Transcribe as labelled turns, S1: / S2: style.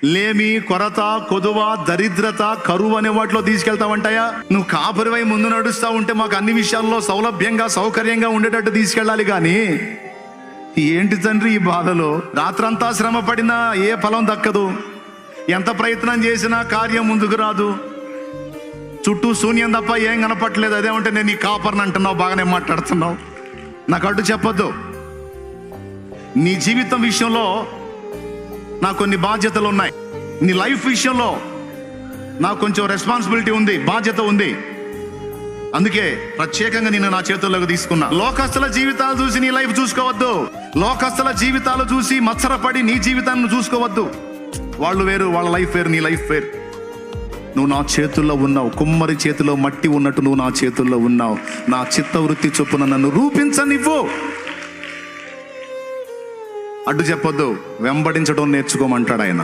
S1: లేమి, కొరత, కొదువ, దరిద్రత, కరువు అనే వాటిలో తీసుకెళ్తావంటాయా? నువ్వు కాపరివై ముందు నడుస్తూ ఉంటే మాకు అన్ని విషయాల్లో సౌలభ్యంగా, సౌకర్యంగా ఉండేటట్టు తీసుకెళ్ళాలి. కానీ ఏంటి తండ్రి ఈ బాధలో? రాత్రంతా శ్రమ పడినా ఏ ఫలం దక్కదు, ఎంత ప్రయత్నం చేసినా కార్యం ముందుకు రాదు, చుట్టూ శూన్యం తప్ప ఏం కనపట్లేదు. అదేమంటే నేను నీ కాపర్ని అంటున్నావు, బాగానే మాట్లాడుతున్నావు. నాకు అడ్డు చెప్పొద్దు. నీ జీవితం విషయంలో నాకు కొన్ని బాధ్యతలు ఉన్నాయి. నీ లైఫ్ విషయంలో నాకు కొంచెం రెస్పాన్సిబిలిటీ ఉంది, బాధ్యత ఉంది. అందుకే ప్రత్యేకంగా నేను నా చేతుల్లోకి తీసుకున్నా. లోకస్తుల జీవితాలు చూసి నీ లైఫ్ చూసుకోవద్దు. లోకస్తుల జీవితాలు చూసి మత్సరపడి నీ జీవితాన్ని చూసుకోవద్దు. వాళ్ళు వేరు, వాళ్ళ లైఫ్ వేరు, నీ లైఫ్ వేరు. నువ్వు నా చేతుల్లో ఉన్నావు. కుమ్మరి చేతిలో మట్టి ఉన్నట్టు నువ్వు నా చేతుల్లో ఉన్నావు. నా చిత్తవృత్తి చొప్పున నన్ను రూపించనివ్వు. అడ్డు చెప్పొద్దు, వెంబడించడం నేర్చుకోమంటాడు ఆయన.